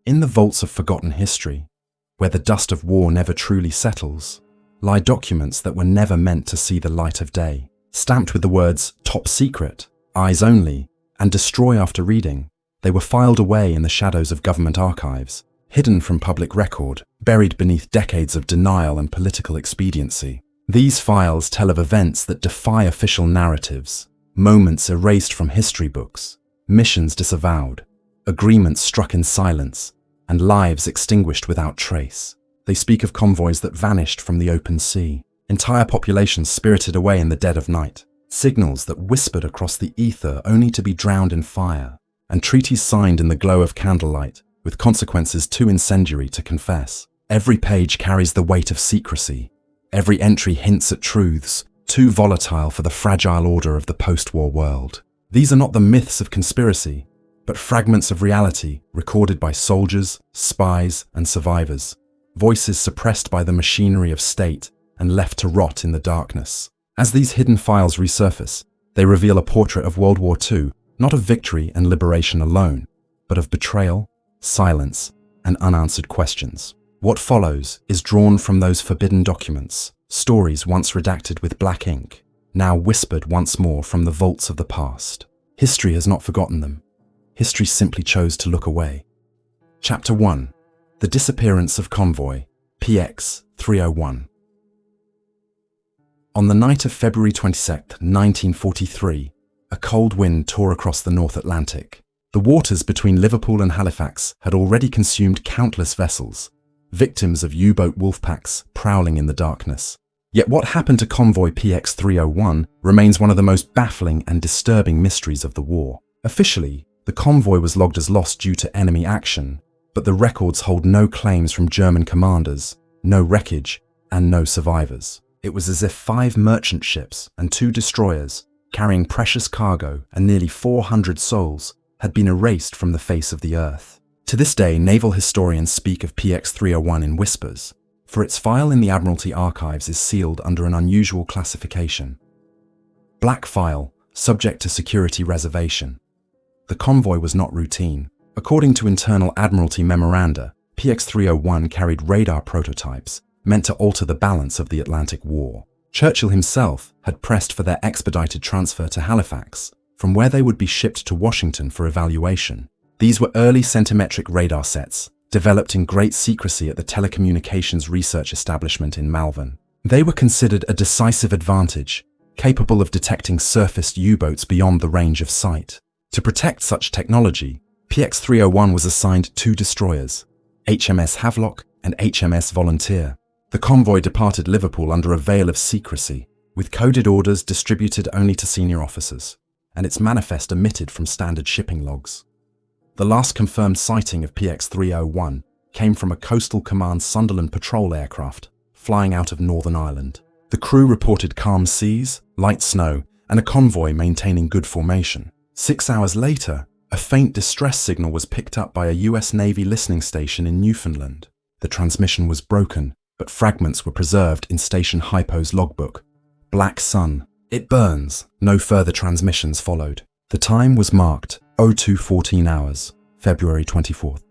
In the vaults of forgotten history, where the dust of war never truly settles, lie documents that were never meant to see the light of day. Stamped with the words "Top Secret," "Eyes Only," and "Destroy after reading," they were filed away in the shadows of government archives, hidden from public record, buried beneath decades of denial and political expediency. These files tell of events that defy official narratives, moments erased from history books, missions disavowed, agreements struck in silence, and lives extinguished without trace. They speak of convoys that vanished from the open sea, entire populations spirited away in the dead of night, signals that whispered across the ether only to be drowned in fire, and treaties signed in the glow of candlelight, with consequences too incendiary to confess. Every page carries the weight of secrecy. Every entry hints at truths too volatile for the fragile order of the post-war world. These are not the myths of conspiracy, but fragments of reality recorded by soldiers, spies, and survivors, voices suppressed by the machinery of state and left to rot in the darkness. As these hidden files resurface, they reveal a portrait of World War II, not of victory and liberation alone, but of betrayal, silence, and unanswered questions. What follows is drawn from those forbidden documents, stories once redacted with black ink, now whispered once more from the vaults of the past. History has not forgotten them. History simply chose to look away. Chapter 1. The Disappearance of Convoy, PX 301. On the night of February 22, 1943, a cold wind tore across the North Atlantic. The waters between Liverpool and Halifax had already consumed countless vessels, victims of U-boat wolfpacks prowling in the darkness. Yet what happened to Convoy PX 301 remains one of the most baffling and disturbing mysteries of the war. Officially, the convoy was logged as lost due to enemy action, but the records hold no claims from German commanders, no wreckage, and no survivors. It was as if 5 merchant ships and 2 destroyers, carrying precious cargo and nearly 400 souls, had been erased from the face of the earth. To this day, naval historians speak of PX 301 in whispers, for its file in the Admiralty archives is sealed under an unusual classification. Black file, subject to security reservation. The convoy was not routine. According to internal Admiralty memoranda, PX 301 carried radar prototypes meant to alter the balance of the Atlantic War. Churchill himself had pressed for their expedited transfer to Halifax, from where they would be shipped to Washington for evaluation. These were early centimetric radar sets, developed in great secrecy at the Telecommunications Research Establishment in Malvern. They were considered a decisive advantage, capable of detecting surfaced U-boats beyond the range of sight. To protect such technology, PX 301 was assigned 2 destroyers, HMS Havelock and HMS Volunteer. The convoy departed Liverpool under a veil of secrecy, with coded orders distributed only to senior officers, and its manifest omitted from standard shipping logs. The last confirmed sighting of PX 301 came from a Coastal Command Sunderland patrol aircraft flying out of Northern Ireland. The crew reported calm seas, light snow, and a convoy maintaining good formation. 6 hours later, a faint distress signal was picked up by a US Navy listening station in Newfoundland. The transmission was broken, but fragments were preserved in Station Hypo's logbook. Black sun. It burns. No further transmissions followed. The time was marked 02:14 hours, February 24th.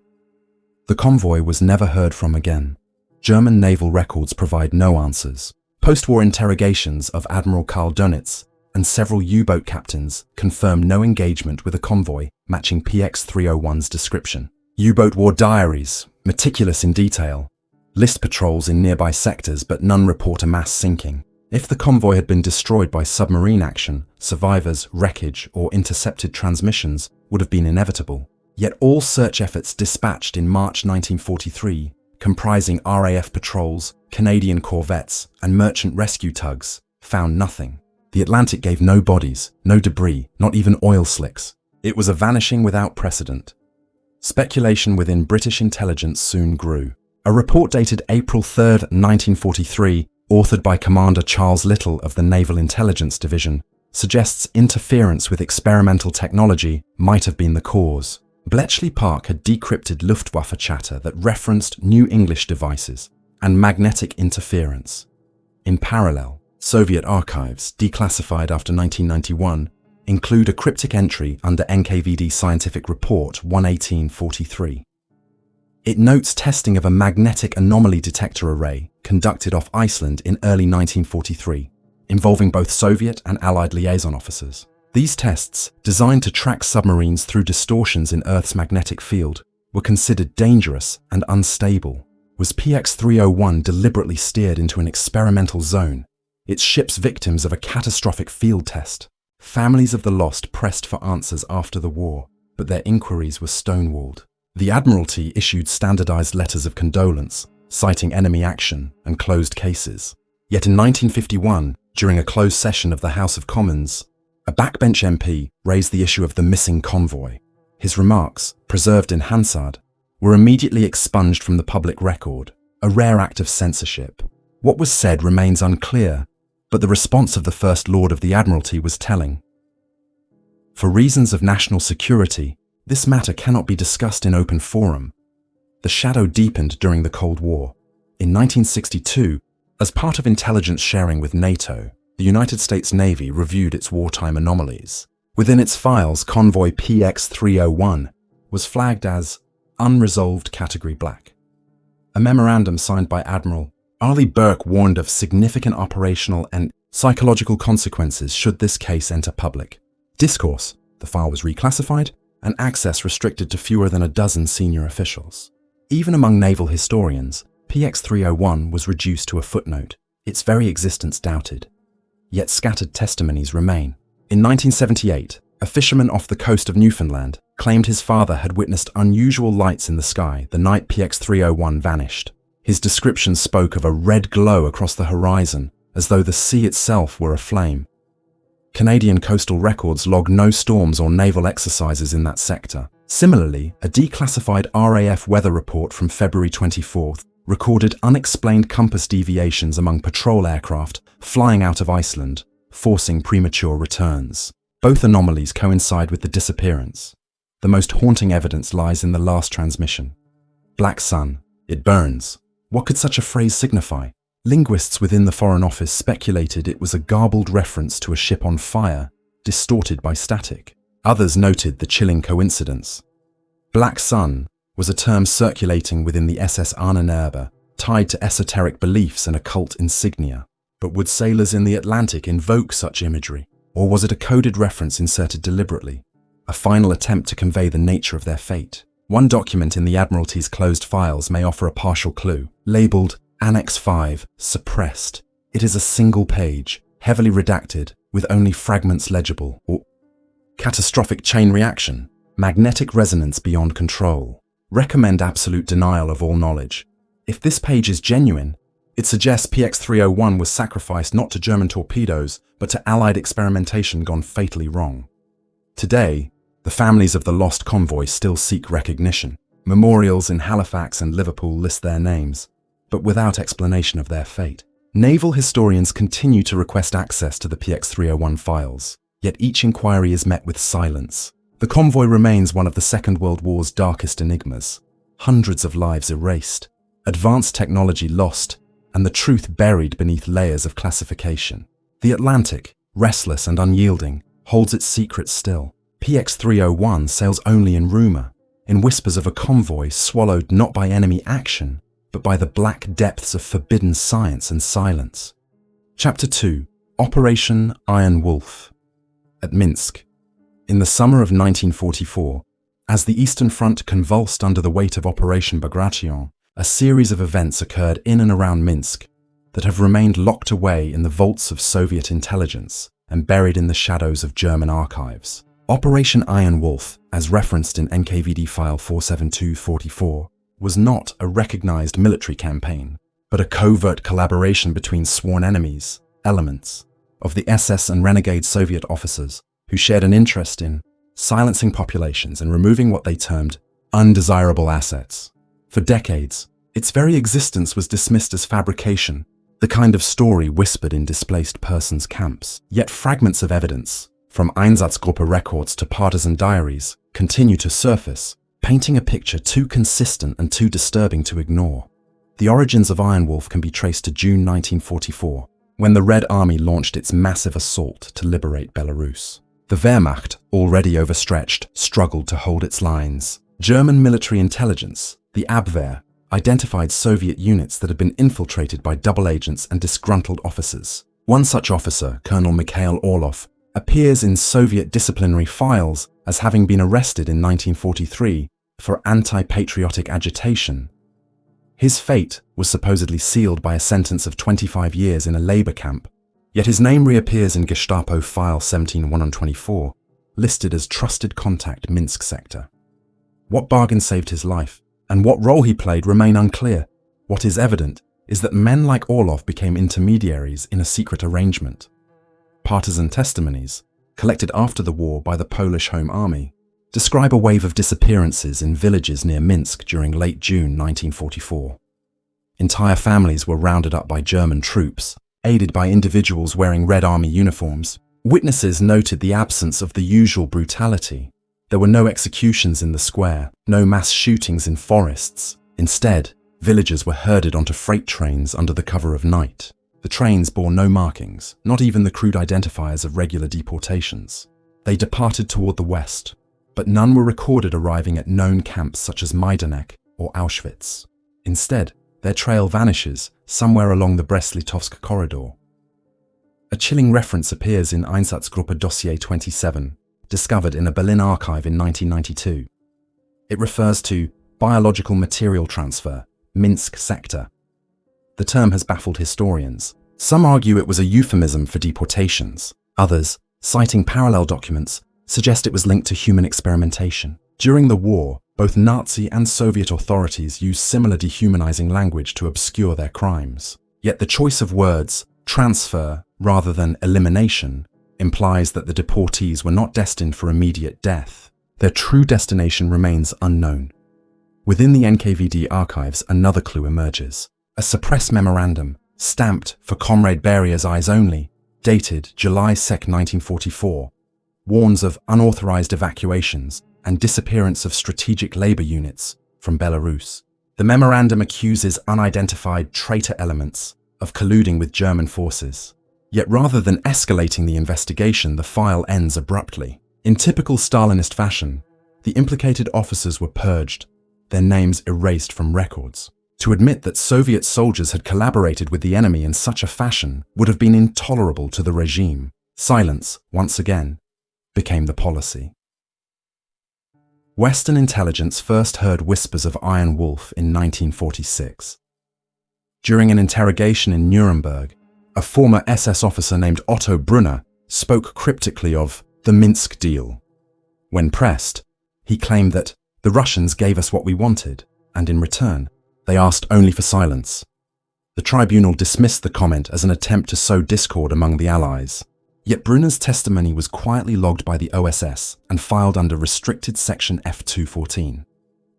The convoy was never heard from again. German naval records provide no answers. Post-war interrogations of Admiral Karl Dönitz and several U-boat captains confirmed no engagement with a convoy matching PX 301's description. U-boat war diaries, meticulous in detail, list patrols in nearby sectors, but none report a mass sinking. If the convoy had been destroyed by submarine action, survivors, wreckage, or intercepted transmissions would have been inevitable. Yet all search efforts dispatched in March 1943, comprising RAF patrols, Canadian corvettes, and merchant rescue tugs, found nothing. The Atlantic gave no bodies, no debris, not even oil slicks. It was a vanishing without precedent. Speculation within British intelligence soon grew. A report dated April 3, 1943, authored by Commander Charles Little of the Naval Intelligence Division, suggests interference with experimental technology might have been the cause. Bletchley Park had decrypted Luftwaffe chatter that referenced New English devices and magnetic interference. In parallel, Soviet archives, declassified after 1991, include a cryptic entry under NKVD Scientific Report 11843. It notes testing of a magnetic anomaly detector array conducted off Iceland in early 1943, involving both Soviet and Allied liaison officers. These tests, designed to track submarines through distortions in Earth's magnetic field, were considered dangerous and unstable. Was PX-301 deliberately steered into an experimental zone, its ships victims of a catastrophic field test? Families of the lost pressed for answers after the war, but their inquiries were stonewalled. The Admiralty issued standardized letters of condolence, citing enemy action and closed cases. Yet in 1951, during a closed session of the House of Commons, a backbench MP raised the issue of the missing convoy. His remarks, preserved in Hansard, were immediately expunged from the public record, a rare act of censorship. What was said remains unclear, but the response of the First Lord of the Admiralty was telling. For reasons of national security, this matter cannot be discussed in open forum. The shadow deepened during the Cold War. In 1962, as part of intelligence sharing with NATO, the United States Navy reviewed its wartime anomalies. Within its files, convoy PX-301 was flagged as Unresolved Category Black. A memorandum signed by Admiral Arleigh Burke warned of significant operational and psychological consequences should this case enter public discourse. The file was reclassified and access restricted to fewer than a dozen senior officials. Even among naval historians, PX-301 was reduced to a footnote, its very existence doubted. Yet scattered testimonies remain. In 1978, a fisherman off the coast of Newfoundland claimed his father had witnessed unusual lights in the sky the night PX-301 vanished. His description spoke of a red glow across the horizon, as though the sea itself were aflame. Canadian coastal records log no storms or naval exercises in that sector. Similarly, a declassified RAF weather report from February 24th recorded unexplained compass deviations among patrol aircraft flying out of Iceland, forcing premature returns. Both anomalies coincide with the disappearance. The most haunting evidence lies in the last transmission. Black sun. It burns. What could such a phrase signify? Linguists within the Foreign Office speculated it was a garbled reference to a ship on fire, distorted by static. Others noted the chilling coincidence. Black sun was a term circulating within the SS Ahnenerbe, tied to esoteric beliefs and occult insignia. But would sailors in the Atlantic invoke such imagery? Or was it a coded reference inserted deliberately? A final attempt to convey the nature of their fate? One document in the Admiralty's closed files may offer a partial clue, labelled Annex 5, Suppressed. It is a single page, heavily redacted, with only fragments legible. Or catastrophic chain reaction, magnetic resonance beyond control. Recommend absolute denial of all knowledge. If this page is genuine, it suggests PX-301 was sacrificed not to German torpedoes, but to Allied experimentation gone fatally wrong. Today, the families of the lost convoy still seek recognition. Memorials in Halifax and Liverpool list their names, but without explanation of their fate. Naval historians continue to request access to the PX-301 files, yet each inquiry is met with silence. The convoy remains one of the Second World War's darkest enigmas. Hundreds of lives erased, advanced technology lost, and the truth buried beneath layers of classification. The Atlantic, restless and unyielding, holds its secrets still. PX-301 sails only in rumour, in whispers of a convoy swallowed not by enemy action, but by the black depths of forbidden science and silence. Chapter 2. Operation Iron Wolf. At Minsk. In the summer of 1944, as the Eastern Front convulsed under the weight of Operation Bagration, a series of events occurred in and around Minsk that have remained locked away in the vaults of Soviet intelligence and buried in the shadows of German archives. Operation Iron Wolf, as referenced in NKVD file 47244, was not a recognized military campaign, but a covert collaboration between sworn enemies, elements, of the SS and renegade Soviet officers who shared an interest in silencing populations and removing what they termed undesirable assets. For decades, its very existence was dismissed as fabrication, the kind of story whispered in displaced persons' camps. Yet fragments of evidence, from Einsatzgruppe records to partisan diaries, continue to surface, painting a picture too consistent and too disturbing to ignore. The origins of Iron Wolf can be traced to June 1944, when the Red Army launched its massive assault to liberate Belarus. The Wehrmacht, already overstretched, struggled to hold its lines. German military intelligence, the Abwehr, identified Soviet units that had been infiltrated by double agents and disgruntled officers. One such officer, Colonel Mikhail Orlov, appears in Soviet disciplinary files as having been arrested in 1943 for anti-patriotic agitation. His fate was supposedly sealed by a sentence of 25 years in a labor camp, yet his name reappears in Gestapo File 17124, listed as Trusted Contact Minsk Sector. What bargain saved his life, and what role he played remain unclear. What is evident is that men like Orlov became intermediaries in a secret arrangement. Partisan testimonies, collected after the war by the Polish Home Army, describe a wave of disappearances in villages near Minsk during late June 1944. Entire families were rounded up by German troops, aided by individuals wearing Red Army uniforms. Witnesses noted the absence of the usual brutality. There were no executions in the square, no mass shootings in forests. Instead, villagers were herded onto freight trains under the cover of night. The trains bore no markings, not even the crude identifiers of regular deportations. They departed toward the west, but none were recorded arriving at known camps such as Majdanek or Auschwitz. Instead, their trail vanishes somewhere along the Brest-Litovsk corridor. A chilling reference appears in Einsatzgruppe Dossier 27, discovered in a Berlin archive in 1992. It refers to biological material transfer, Minsk sector. The term has baffled historians. Some argue it was a euphemism for deportations. Others, citing parallel documents, suggest it was linked to human experimentation. During the war, both Nazi and Soviet authorities used similar dehumanizing language to obscure their crimes. Yet the choice of words, transfer rather than elimination, implies that the deportees were not destined for immediate death. Their true destination remains unknown. Within the NKVD archives, another clue emerges. A suppressed memorandum, stamped for Comrade Beria's eyes only, dated July 2, 1944, warns of unauthorized evacuations and disappearance of strategic labor units from Belarus. The memorandum accuses unidentified traitor elements of colluding with German forces. Yet rather than escalating the investigation, the file ends abruptly. In typical Stalinist fashion, the implicated officers were purged, their names erased from records. To admit that Soviet soldiers had collaborated with the enemy in such a fashion would have been intolerable to the regime. Silence, once again, became the policy. Western intelligence first heard whispers of Iron Wolf in 1946. During an interrogation in Nuremberg, a former SS officer named Otto Brunner spoke cryptically of the Minsk deal. When pressed, he claimed that the Russians gave us what we wanted, and in return, they asked only for silence. The tribunal dismissed the comment as an attempt to sow discord among the Allies. Yet Brunner's testimony was quietly logged by the OSS and filed under restricted section F214.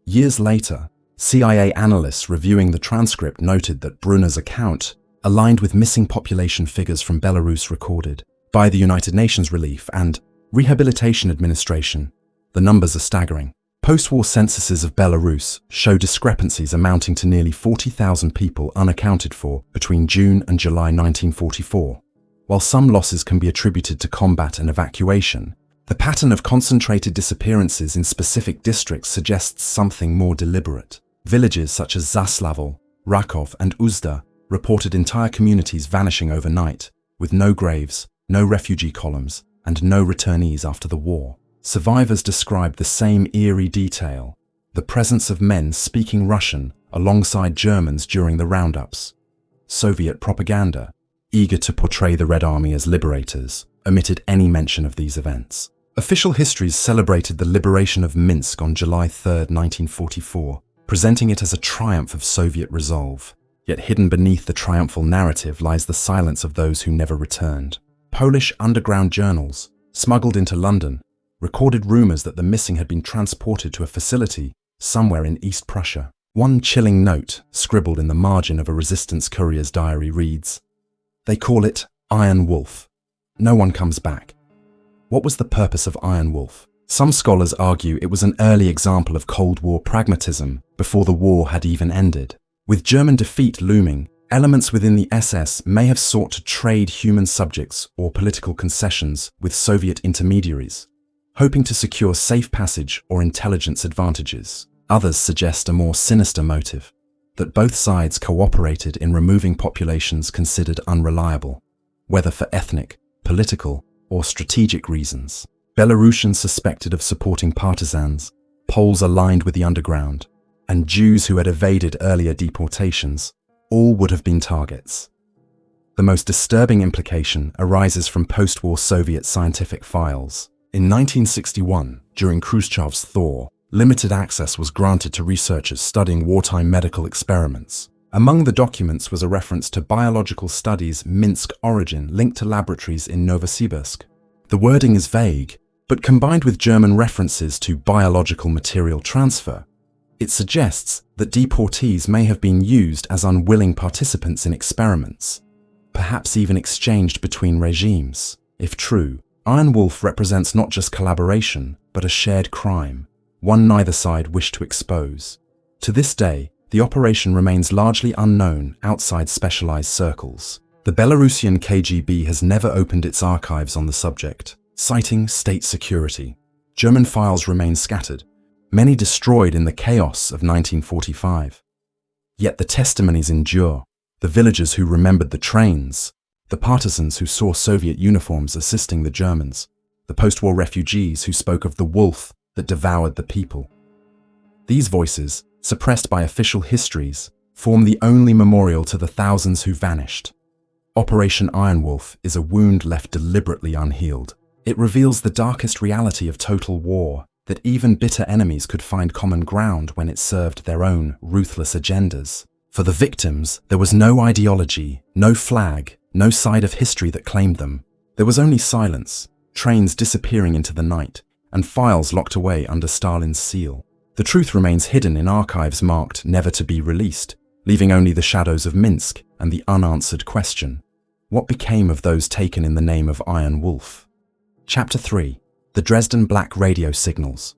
Years later, CIA analysts reviewing the transcript noted that Brunner's account aligned with missing population figures from Belarus recorded by the United Nations Relief and Rehabilitation Administration. The numbers are staggering. Post-war censuses of Belarus show discrepancies amounting to nearly 40,000 people unaccounted for between June and July 1944. While some losses can be attributed to combat and evacuation, the pattern of concentrated disappearances in specific districts suggests something more deliberate. Villages such as Zaslavl, Rakov, and Uzda reported entire communities vanishing overnight, with no graves, no refugee columns, and no returnees after the war. Survivors described the same eerie detail, the presence of men speaking Russian alongside Germans during the roundups. Soviet propaganda, eager to portray the Red Army as liberators, omitted any mention of these events. Official histories celebrated the liberation of Minsk on July 3, 1944, presenting it as a triumph of Soviet resolve. Yet hidden beneath the triumphal narrative lies the silence of those who never returned. Polish underground journals, smuggled into London, recorded rumors that the missing had been transported to a facility somewhere in East Prussia. One chilling note, scribbled in the margin of a resistance courier's diary, reads, "They call it Iron Wolf. No one comes back." What was the purpose of Iron Wolf? Some scholars argue it was an early example of Cold War pragmatism before the war had even ended. With German defeat looming, elements within the SS may have sought to trade human subjects or political concessions with Soviet intermediaries, hoping to secure safe passage or intelligence advantages. Others suggest a more sinister motive, that both sides cooperated in removing populations considered unreliable, whether for ethnic, political, or strategic reasons. Belarusians suspected of supporting partisans, Poles aligned with the underground, and Jews who had evaded earlier deportations, all would have been targets. The most disturbing implication arises from post-war Soviet scientific files. In 1961, during Khrushchev's thaw, limited access was granted to researchers studying wartime medical experiments. Among the documents was a reference to biological studies Minsk origin linked to laboratories in Novosibirsk. The wording is vague, but combined with German references to biological material transfer, it suggests that deportees may have been used as unwilling participants in experiments, perhaps even exchanged between regimes. If true, Iron Wolf represents not just collaboration, but a shared crime, one neither side wished to expose. To this day, the operation remains largely unknown outside specialized circles. The Belarusian KGB has never opened its archives on the subject, citing state security. German files remain scattered, many destroyed in the chaos of 1945. Yet the testimonies endure, the villagers who remembered the trains, the partisans who saw Soviet uniforms assisting the Germans, the post-war refugees who spoke of the wolf that devoured the people. These voices, suppressed by official histories, form the only memorial to the thousands who vanished. Operation Iron Wolf is a wound left deliberately unhealed. It reveals the darkest reality of total war, that even bitter enemies could find common ground when it served their own ruthless agendas. For the victims, there was no ideology, no flag, no side of history that claimed them. There was only silence, trains disappearing into the night, and files locked away under Stalin's seal. The truth remains hidden in archives marked never to be released, leaving only the shadows of Minsk and the unanswered question: what became of those taken in the name of Iron Wolf? Chapter 3. The Dresden Black Radio Signals.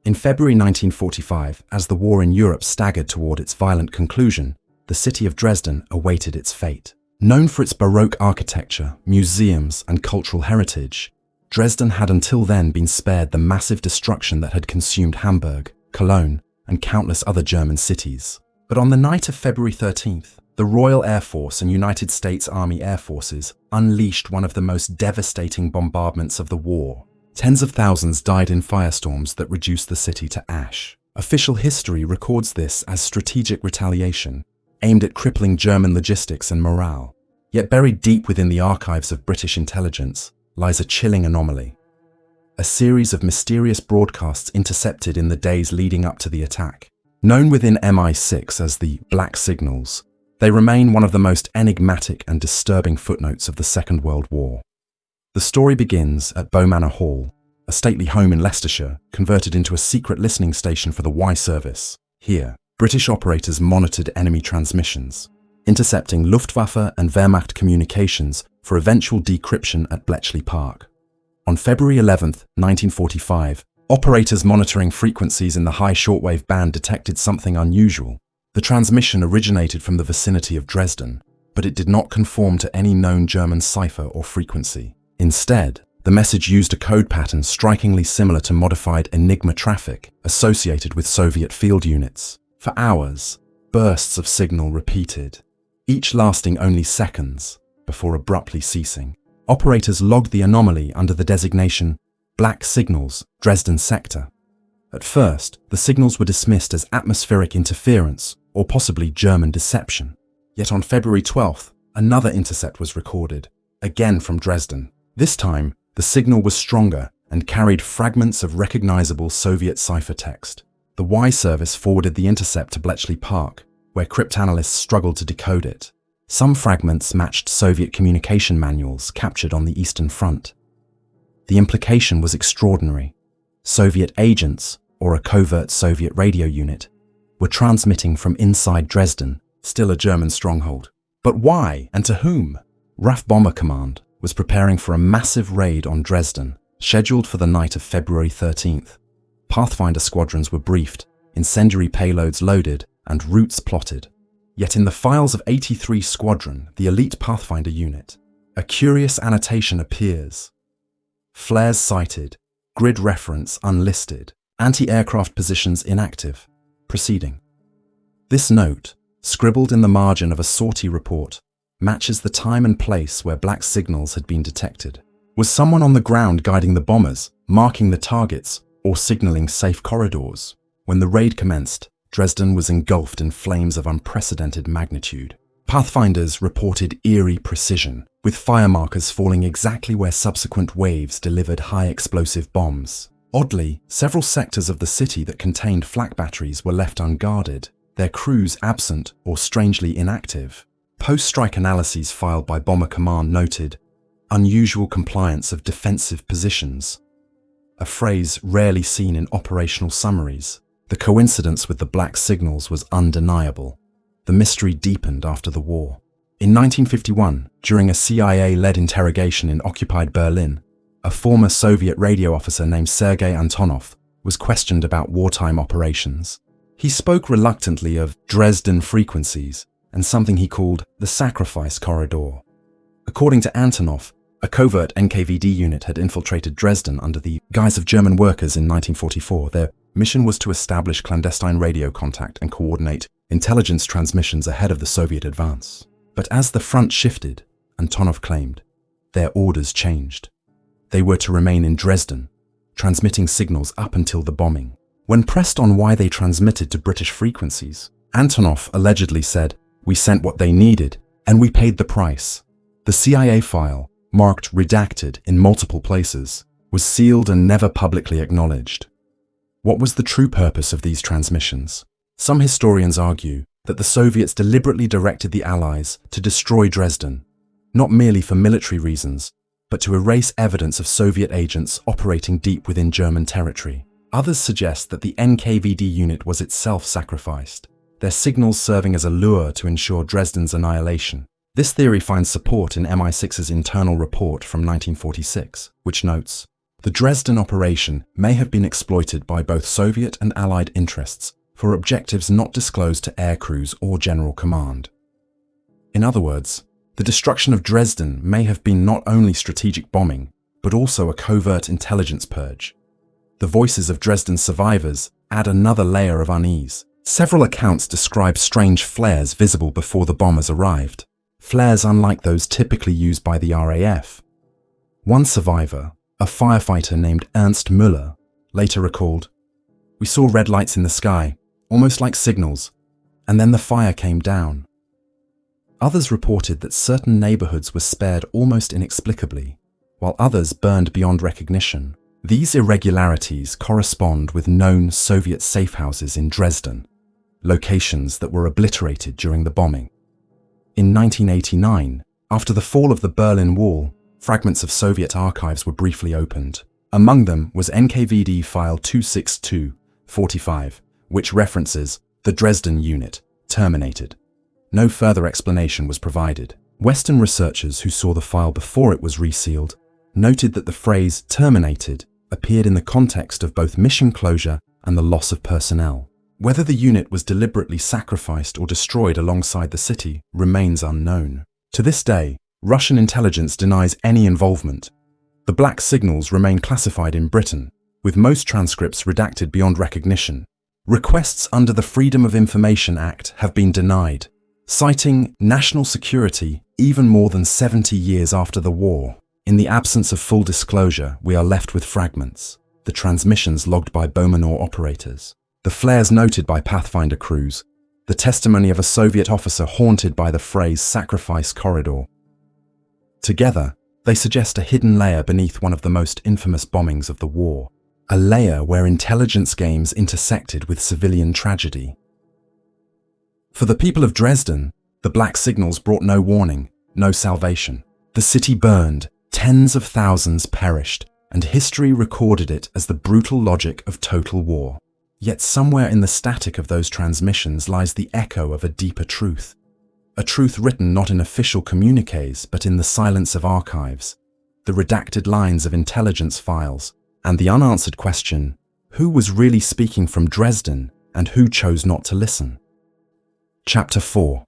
In February 1945, as the war in Europe staggered toward its violent conclusion, the city of Dresden awaited its fate. Known for its Baroque architecture, museums, and cultural heritage, Dresden had until then been spared the massive destruction that had consumed Hamburg, Cologne, and countless other German cities. But on the night of February 13th, the Royal Air Force and United States Army Air Forces unleashed one of the most devastating bombardments of the war. Tens of thousands died in firestorms that reduced the city to ash. Official history records this as strategic retaliation, aimed at crippling German logistics and morale. Yet buried deep within the archives of British intelligence lies a chilling anomaly. A series of mysterious broadcasts intercepted in the days leading up to the attack. Known within MI6 as the Black Signals, they remain one of the most enigmatic and disturbing footnotes of the Second World War. The story begins at Bow Manor Hall, a stately home in Leicestershire, converted into a secret listening station for the WWII service. Here, British operators monitored enemy transmissions, intercepting Luftwaffe and Wehrmacht communications for eventual decryption at Bletchley Park. On February 11, 1945, operators monitoring frequencies in the high shortwave band detected something unusual. The transmission originated from the vicinity of Dresden, but it did not conform to any known German cipher or frequency. Instead, the message used a code pattern strikingly similar to modified Enigma traffic associated with Soviet field units. For hours, bursts of signal repeated, each lasting only seconds, before abruptly ceasing. Operators logged the anomaly under the designation Black Signals, Dresden Sector. At first, the signals were dismissed as atmospheric interference or possibly German deception. Yet on February 12th, another intercept was recorded, again from Dresden. This time, the signal was stronger and carried fragments of recognizable Soviet ciphertext. The WWII service forwarded the intercept to Bletchley Park, where cryptanalysts struggled to decode it. Some fragments matched Soviet communication manuals captured on the Eastern Front. The implication was extraordinary. Soviet agents, or a covert Soviet radio unit, were transmitting from inside Dresden, still a German stronghold. But why, and to whom? RAF Bomber Command was preparing for a massive raid on Dresden, scheduled for the night of February 13th. Pathfinder squadrons were briefed, incendiary payloads loaded, and routes plotted. Yet in the files of 83 Squadron, the elite Pathfinder unit, a curious annotation appears. Flares sighted, grid reference unlisted, anti-aircraft positions inactive, proceeding. This note, scribbled in the margin of a sortie report, matches the time and place where black signals had been detected. Was someone on the ground guiding the bombers, marking the targets, or signaling safe corridors? When the raid commenced, Dresden was engulfed in flames of unprecedented magnitude. Pathfinders reported eerie precision, with fire markers falling exactly where subsequent waves delivered high-explosive bombs. Oddly, several sectors of the city that contained flak batteries were left unguarded, their crews absent or strangely inactive. Post-strike analyses filed by Bomber Command noted unusual compliance of defensive positions, a phrase rarely seen in operational summaries. The coincidence with the black signals was undeniable. The mystery deepened after the war. In 1951, during a CIA-led interrogation in occupied Berlin, a former Soviet radio officer named Sergei Antonov was questioned about wartime operations. He spoke reluctantly of Dresden frequencies and something he called the sacrifice corridor. According to Antonov, a covert NKVD unit had infiltrated Dresden under the guise of German workers in 1944. Their mission was to establish clandestine radio contact and coordinate intelligence transmissions ahead of the Soviet advance. But as the front shifted, Antonov claimed, their orders changed. They were to remain in Dresden, transmitting signals up until the bombing. When pressed on why they transmitted to British frequencies, Antonov allegedly said, "We sent what they needed, and we paid the price." The CIA file, marked redacted in multiple places, was sealed and never publicly acknowledged. What was the true purpose of these transmissions? Some historians argue that the Soviets deliberately directed the Allies to destroy Dresden, not merely for military reasons, but to erase evidence of Soviet agents operating deep within German territory. Others suggest that the NKVD unit was itself sacrificed, their signals serving as a lure to ensure Dresden's annihilation. This theory finds support in MI6's internal report from 1946, which notes, "The Dresden operation may have been exploited by both Soviet and Allied interests for objectives not disclosed to air crews or general command." In other words, the destruction of Dresden may have been not only strategic bombing, but also a covert intelligence purge. The voices of Dresden's survivors add another layer of unease. Several accounts describe strange flares visible before the bombers arrived, flares unlike those typically used by the RAF. One survivor, a firefighter named Ernst Müller, later recalled, "We saw red lights in the sky, almost like signals, and then the fire came down." Others reported that certain neighborhoods were spared almost inexplicably, while others burned beyond recognition. These irregularities correspond with known Soviet safe houses in Dresden, locations that were obliterated during the bombing. In 1989, after the fall of the Berlin Wall, fragments of Soviet archives were briefly opened. Among them was NKVD file 262-45, which references the Dresden unit, terminated. No further explanation was provided. Western researchers who saw the file before it was resealed noted that the phrase terminated appeared in the context of both mission closure and the loss of personnel. Whether the unit was deliberately sacrificed or destroyed alongside the city remains unknown. To this day, Russian intelligence denies any involvement. The black signals remain classified in Britain, with most transcripts redacted beyond recognition. Requests under the Freedom of Information Act have been denied, citing national security even more than 70 years after the war. In the absence of full disclosure, we are left with fragments, the transmissions logged by Bowmanor operators, the flares noted by Pathfinder crews, the testimony of a Soviet officer haunted by the phrase sacrifice corridor. Together, they suggest a hidden layer beneath one of the most infamous bombings of the war, a layer where intelligence games intersected with civilian tragedy. For the people of Dresden, the black signals brought no warning, no salvation. The city burned, tens of thousands perished, and history recorded it as the brutal logic of total war. Yet somewhere in the static of those transmissions lies the echo of a deeper truth. A truth written not in official communiques, but in the silence of archives, the redacted lines of intelligence files, and the unanswered question, who was really speaking from Dresden and who chose not to listen? Chapter 4.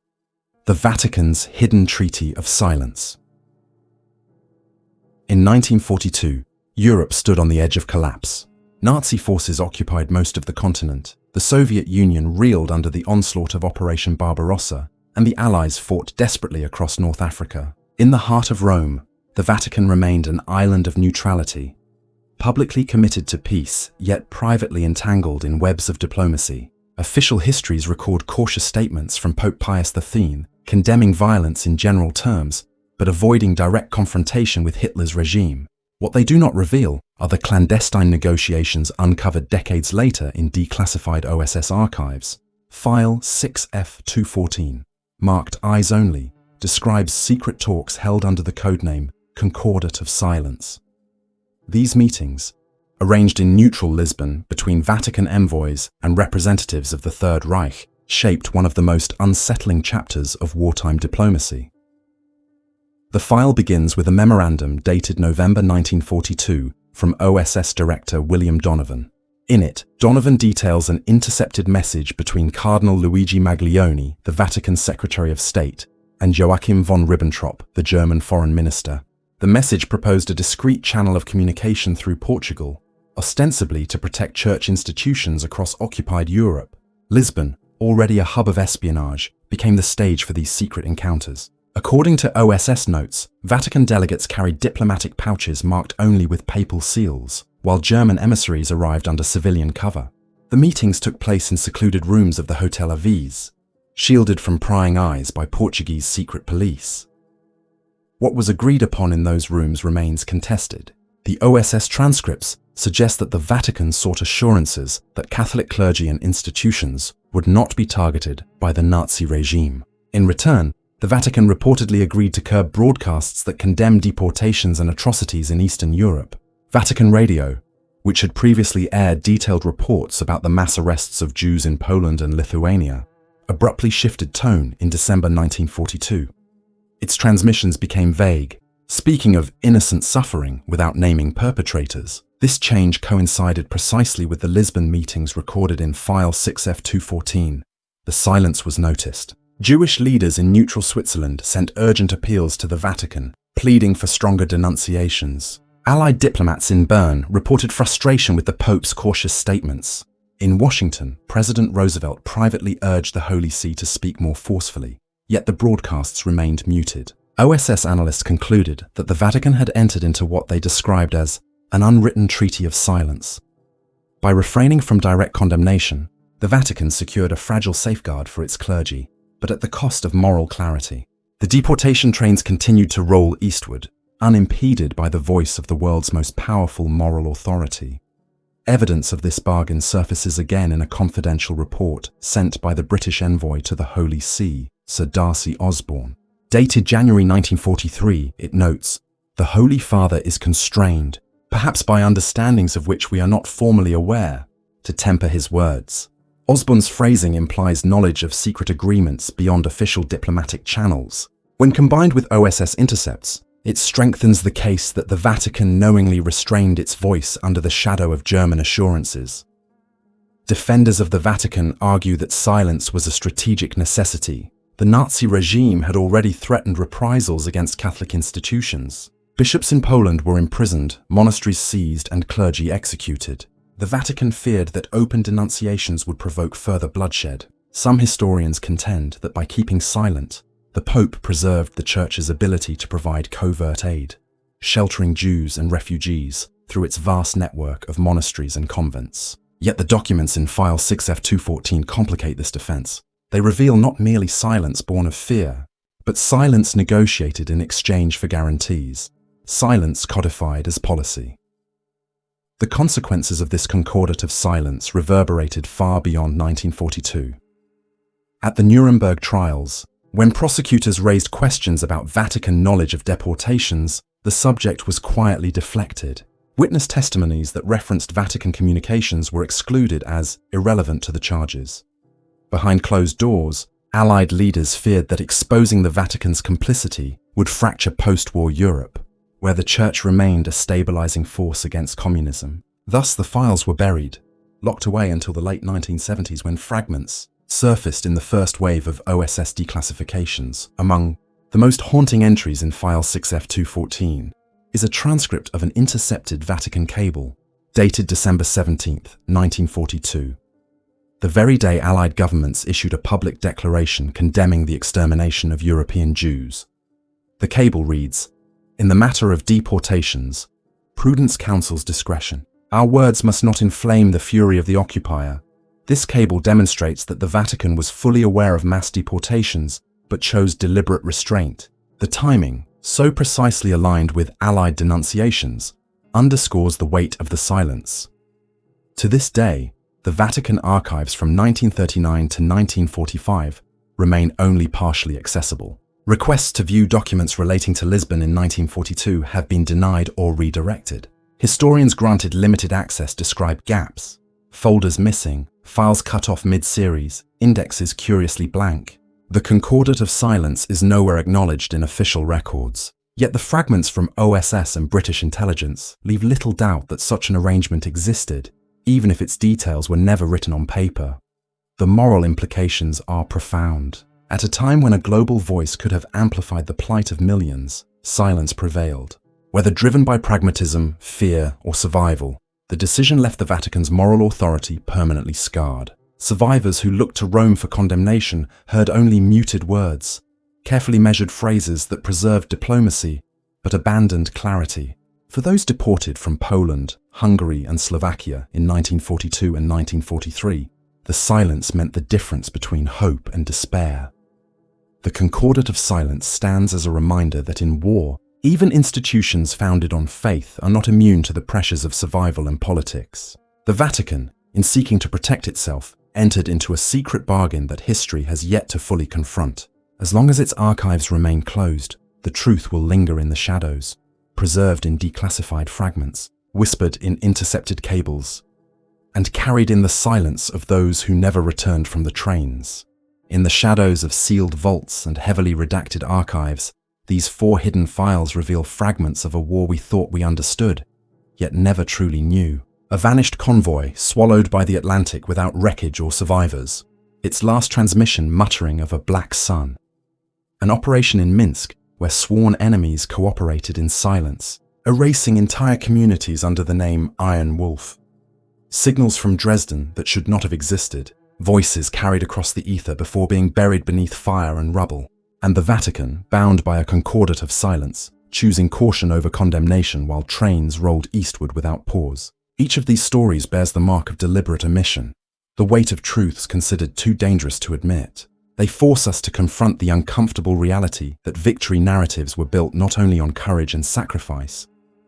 The Vatican's Hidden Treaty of Silence. In 1942, Europe stood on the edge of collapse. Nazi forces occupied most of the continent. The Soviet Union reeled under the onslaught of Operation Barbarossa, and the Allies fought desperately across North Africa. In the heart of Rome, the Vatican remained an island of neutrality, publicly committed to peace, yet privately entangled in webs of diplomacy. Official histories record cautious statements from Pope Pius X, condemning violence in general terms, but avoiding direct confrontation with Hitler's regime. What they do not reveal are the clandestine negotiations uncovered decades later in declassified OSS archives. File 6F214, marked Eyes Only, describes secret talks held under the codename Concordat of Silence. These meetings, arranged in neutral Lisbon between Vatican envoys and representatives of the Third Reich, shaped one of the most unsettling chapters of wartime diplomacy. The file begins with a memorandum dated November 1942 from OSS Director William Donovan. In it, Donovan details an intercepted message between Cardinal Luigi Maglione, the Vatican Secretary of State, and Joachim von Ribbentrop, the German Foreign Minister. The message proposed a discreet channel of communication through Portugal, ostensibly to protect church institutions across occupied Europe. Lisbon, already a hub of espionage, became the stage for these secret encounters. According to OSS notes, Vatican delegates carried diplomatic pouches marked only with papal seals, while German emissaries arrived under civilian cover. The meetings took place in secluded rooms of the Hotel Avis, shielded from prying eyes by Portuguese secret police. What was agreed upon in those rooms remains contested. The OSS transcripts suggest that the Vatican sought assurances that Catholic clergy and institutions would not be targeted by the Nazi regime. In return, the Vatican reportedly agreed to curb broadcasts that condemned deportations and atrocities in Eastern Europe. Vatican Radio, which had previously aired detailed reports about the mass arrests of Jews in Poland and Lithuania, abruptly shifted tone in December 1942. Its transmissions became vague, speaking of innocent suffering without naming perpetrators. This change coincided precisely with the Lisbon meetings recorded in File 6F214. The silence was noticed. Jewish leaders in neutral Switzerland sent urgent appeals to the Vatican, pleading for stronger denunciations. Allied diplomats in Bern reported frustration with the Pope's cautious statements. In Washington, President Roosevelt privately urged the Holy See to speak more forcefully, yet the broadcasts remained muted. OSS analysts concluded that the Vatican had entered into what they described as an unwritten treaty of silence. By refraining from direct condemnation, the Vatican secured a fragile safeguard for its clergy, but at the cost of moral clarity. The deportation trains continued to roll eastward, unimpeded by the voice of the world's most powerful moral authority. Evidence of this bargain surfaces again in a confidential report sent by the British envoy to the Holy See, Sir Darcy Osborne. Dated January 1943, it notes, "The Holy Father is constrained, perhaps by understandings of which we are not formally aware, to temper his words." Osborne's phrasing implies knowledge of secret agreements beyond official diplomatic channels. When combined with OSS intercepts, it strengthens the case that the Vatican knowingly restrained its voice under the shadow of German assurances. Defenders of the Vatican argue that silence was a strategic necessity. The Nazi regime had already threatened reprisals against Catholic institutions. Bishops in Poland were imprisoned, monasteries seized, and clergy executed. The Vatican feared that open denunciations would provoke further bloodshed. Some historians contend that by keeping silent, the Pope preserved the Church's ability to provide covert aid, sheltering Jews and refugees through its vast network of monasteries and convents. Yet the documents in File 6F214 complicate this defense. They reveal not merely silence born of fear, but silence negotiated in exchange for guarantees, silence codified as policy. The consequences of this concordat of silence reverberated far beyond 1942. At the Nuremberg trials, when prosecutors raised questions about Vatican knowledge of deportations, the subject was quietly deflected. Witness testimonies that referenced Vatican communications were excluded as irrelevant to the charges. Behind closed doors, Allied leaders feared that exposing the Vatican's complicity would fracture post-war Europe, where the Church remained a stabilizing force against communism. Thus, the files were buried, locked away until the late 1970s when fragments surfaced in the first wave of OSS declassifications. Among the most haunting entries in File 6F214 is a transcript of an intercepted Vatican cable, dated December 17, 1942. The very day Allied governments issued a public declaration condemning the extermination of European Jews. The cable reads, "In the matter of deportations, prudence counsels discretion. Our words must not inflame the fury of the occupier. This cable demonstrates that the Vatican was fully aware of mass deportations, but chose deliberate restraint. The timing, so precisely aligned with Allied denunciations, underscores the weight of the silence." To this day, the Vatican archives from 1939 to 1945 remain only partially accessible. Requests to view documents relating to Lisbon in 1942 have been denied or redirected. Historians granted limited access describe gaps, folders missing, files cut off mid-series, indexes curiously blank. The Concordat of Silence is nowhere acknowledged in official records, yet the fragments from OSS and British intelligence leave little doubt that such an arrangement existed, even if its details were never written on paper. The moral implications are profound. At a time when a global voice could have amplified the plight of millions, silence prevailed. Whether driven by pragmatism, fear, or survival, the decision left the Vatican's moral authority permanently scarred. Survivors who looked to Rome for condemnation heard only muted words, carefully measured phrases that preserved diplomacy but abandoned clarity. For those deported from Poland, Hungary, and Slovakia in 1942 and 1943, the silence meant the difference between hope and despair. The Concordat of Silence stands as a reminder that in war, even institutions founded on faith are not immune to the pressures of survival and politics. The Vatican, in seeking to protect itself, entered into a secret bargain that history has yet to fully confront. As long as its archives remain closed, the truth will linger in the shadows, preserved in declassified fragments, whispered in intercepted cables, and carried in the silence of those who never returned from the trains. In the shadows of sealed vaults and heavily redacted archives, these 4 hidden files reveal fragments of a war we thought we understood, yet never truly knew. A vanished convoy swallowed by the Atlantic without wreckage or survivors, its last transmission muttering of a black sun. An operation in Minsk where sworn enemies cooperated in silence, erasing entire communities under the name Iron Wolf. Signals from Dresden that should not have existed, voices carried across the ether before being buried beneath fire and rubble, and the Vatican, bound by a Concordat of Silence, choosing caution over condemnation while trains rolled eastward without pause. Each of these stories bears the mark of deliberate omission, the weight of truths considered too dangerous to admit. They force us to confront the uncomfortable reality that victory narratives were built not only on courage and sacrifice,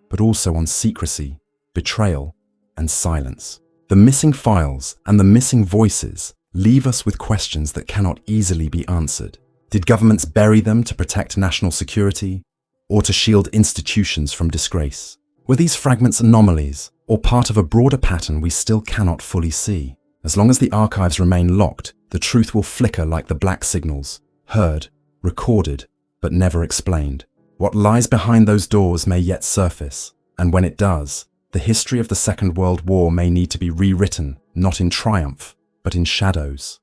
but also on secrecy, betrayal, and silence. The missing files and the missing voices leave us with questions that cannot easily be answered. Did governments bury them to protect national security, or to shield institutions from disgrace? Were these fragments anomalies, or part of a broader pattern we still cannot fully see? As long as the archives remain locked, the truth will flicker like the black signals, heard, recorded, but never explained. What lies behind those doors may yet surface, and when it does, the history of the Second World War may need to be rewritten, not in triumph, but in shadows.